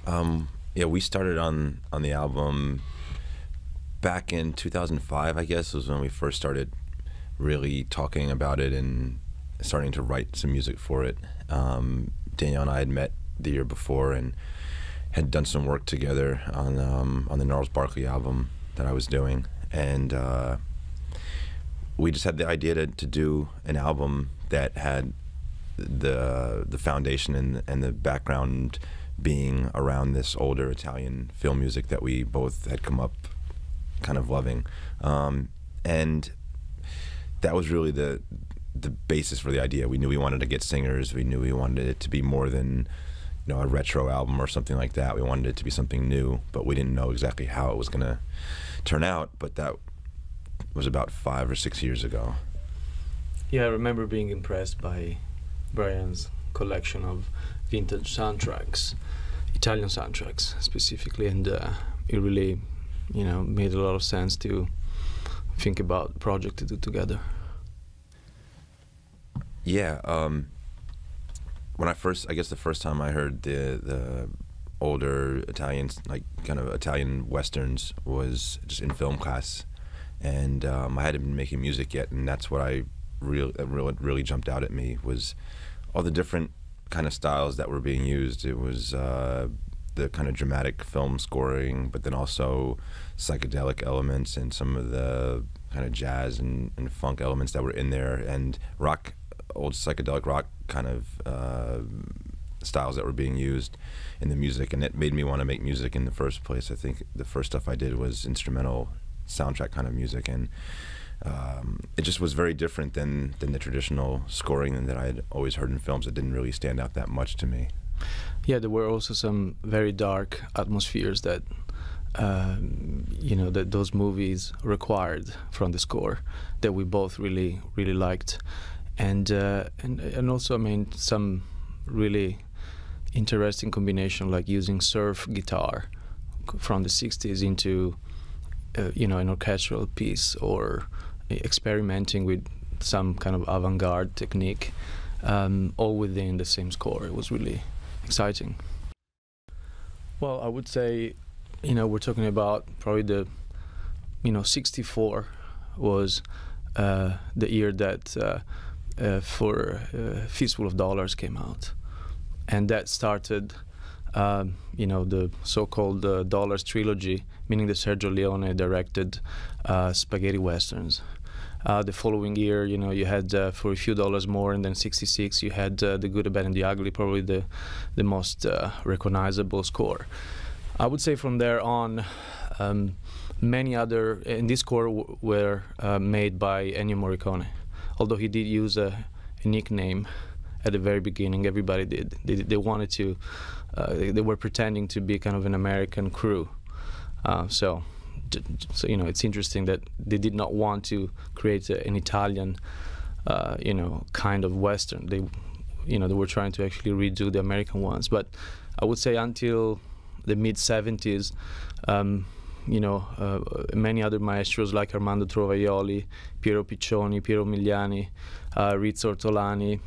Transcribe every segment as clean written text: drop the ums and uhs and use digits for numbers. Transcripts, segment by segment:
Yeah, we started on the album back in 2005, I guess, was when we first started really talking about it and starting to write some music for it. Danielle and I had met the year before and had done some work together on the Gnarls Barkley album that I was doing, and we just had the idea to do an album that had the foundation and the background being around this older Italian film music that we both had come up kind of loving, and that was really the basis for the idea. We knew we wanted to get singers. We knew we wanted it to be more than, you know, a retro album or something like that. We wanted it to be something new, but we didn't know exactly how it was going to turn out. But that was about 5 or 6 years ago. Yeah, I remember being impressed by Brian's collection of vintage soundtracks, Italian soundtracks specifically, and it really, you know, made a lot of sense to think about a project to do together. Yeah, when I guess the first time I heard the older Italian, like kind of Italian westerns, was just in film class, and I hadn't been making music yet, and that's what really jumped out at me, was all the different kind of styles that were being used. It was the kind of dramatic film scoring, but then also psychedelic elements and some of the kind of jazz and funk elements that were in there, and rock, old psychedelic rock kind of styles that were being used in the music, and it made me want to make music in the first place. I think the first stuff I did was instrumental soundtrack kind of music, and it just was very different than the traditional scoring that I had always heard in films. It didn't really stand out that much to me. Yeah, there were also some very dark atmospheres that you know, that those movies required from the score that we both really liked, and also, I mean, some really interesting combination, like using surf guitar from the 60s into you know, an orchestral piece, or experimenting with some kind of avant-garde technique, all within the same score. It was really exciting. Well, I would say, you know, we're talking about probably the, you know, 64 was the year that for Fistful of Dollars came out, and that started you know, the so-called Dollars trilogy, meaning that Sergio Leone directed spaghetti westerns. The following year, you know, you had For a Few Dollars More, and then 66 you had The Good, the Bad, and the Ugly, probably the most recognizable score. I would say from there on, many other, and this score were made by Ennio Morricone. Although he did use a nickname at the very beginning, everybody did. They wanted to, they were pretending to be kind of an American crew. So you know, it's interesting that they did not want to create an Italian, you know, kind of Western. They, you know, they were trying to actually redo the American ones. But I would say until the mid-70s, you know, many other maestros like Armando Trovaioli, Piero Piccioni, Piero Migliani, Rizzo Ortolani,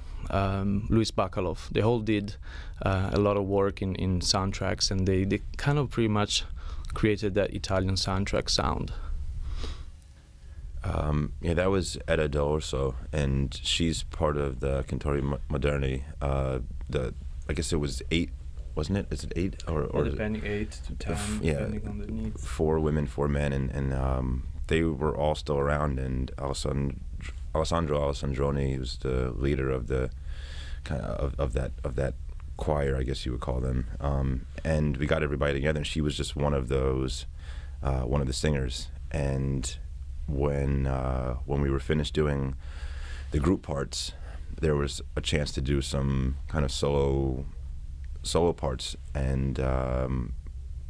Luis Bacalov, they all did a lot of work in soundtracks, and they kind of pretty much created that Italian soundtrack sound. Yeah, that was Etta D'Orso, and she's part of the Cantori Moderni. I guess it was 8, wasn't it? Is it 8 or depending, 8 to 10, yeah, depending on the needs. 4 women, 4 men, and they were all still around. And Alessandro Alessandroni, who's the leader of the kind of that choir, I guess you would call them, and we got everybody together, and she was just one of those, one of the singers. And when we were finished doing the group parts, there was a chance to do some kind of solo parts, and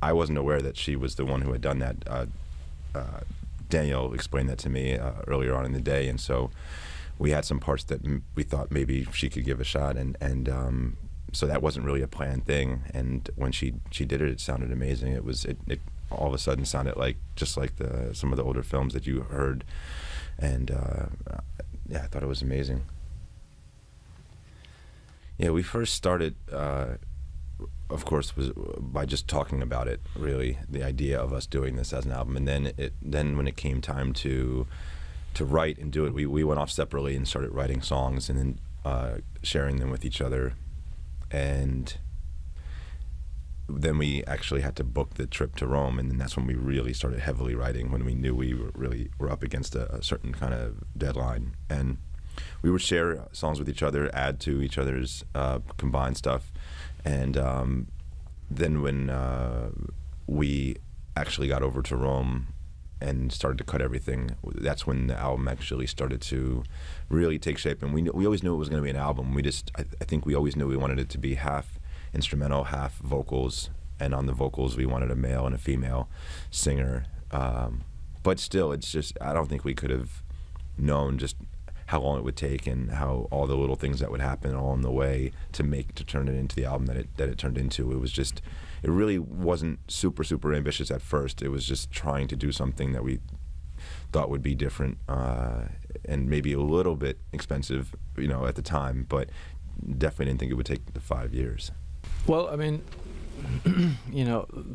I wasn't aware that she was the one who had done that. Daniel explained that to me earlier on in the day, and so we had some parts that we thought maybe she could give a shot, and so that wasn't really a planned thing. And when she did it, it sounded amazing. It all of a sudden sounded just like some of the older films that you heard, and yeah, I thought it was amazing. Yeah, we first started of course, was by just talking about it. Really, the idea of us doing this as an album, and then when it came time to write and do it, we went off separately and started writing songs and then sharing them with each other, and then we actually had to book the trip to Rome, and then that's when we really started heavily writing, when we knew we were up against a certain kind of deadline. And we would share songs with each other, add to each other's combined stuff, and then when we actually got over to Rome and started to cut everything, that's when the album actually started to really take shape. And we always knew it was going to be an album. I think we always knew we wanted it to be half instrumental, half vocals, and on the vocals we wanted a male and a female singer. But still, it's just, I don't think we could have known just how long it would take and how all the little things that would happen along the way to turn it into the album that it turned into. It was just, it really wasn't super ambitious at first. It was just trying to do something that we thought would be different and maybe a little bit expensive, at the time, but definitely didn't think it would take the 5 years. Well, I mean,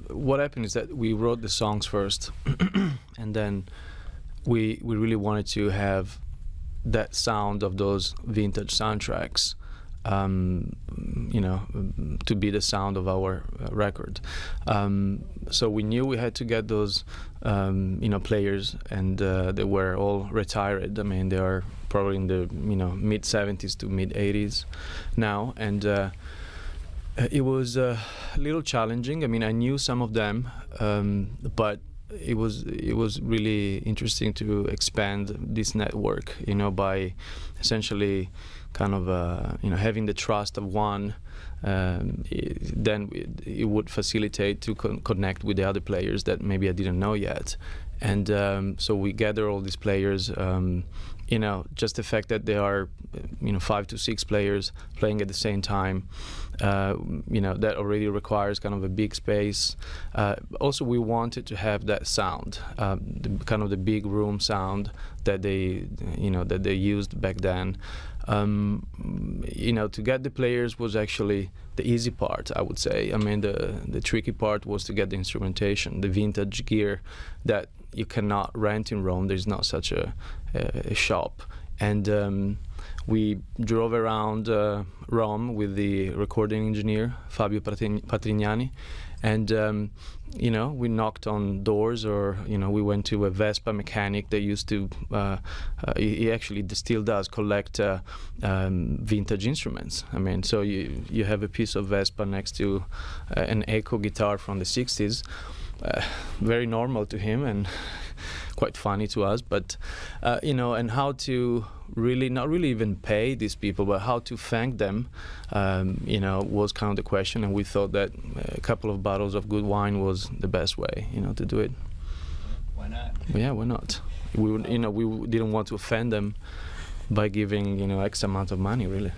what happened is that we wrote the songs first, and then we really wanted to have that sound of those vintage soundtracks, to be the sound of our record. So we knew we had to get those, players, and they were all retired. I mean, they are probably in the, mid 70s to mid 80s now, and it was a little challenging. I mean, I knew some of them, but it was really interesting to expand this network, by essentially kind of having the trust of one. Then it would facilitate to connect with the other players that maybe I didn't know yet, and so we gather all these players. Just the fact that there are 5 to 6 players playing at the same time, that already requires kind of a big space. Also, we wanted to have that sound, the big room sound that they used back then. To get the players was actually the easy part, I would say. I mean, the tricky part was to get the instrumentation, the vintage gear that you cannot rent in Rome. There's not such a shop. And we drove around Rome with the recording engineer, Fabio Patrignani, and we knocked on doors, or we went to a Vespa mechanic that used to he actually still does collect vintage instruments. I mean, so you have a piece of Vespa next to an Echo guitar from the 60s. Very normal to him and quite funny to us, but and how to really not really even pay these people, but how to thank them, was kind of the question. And we thought that a couple of bottles of good wine was the best way, to do it. Why not? Yeah, why not? We didn't want to offend them by giving X amount of money, really.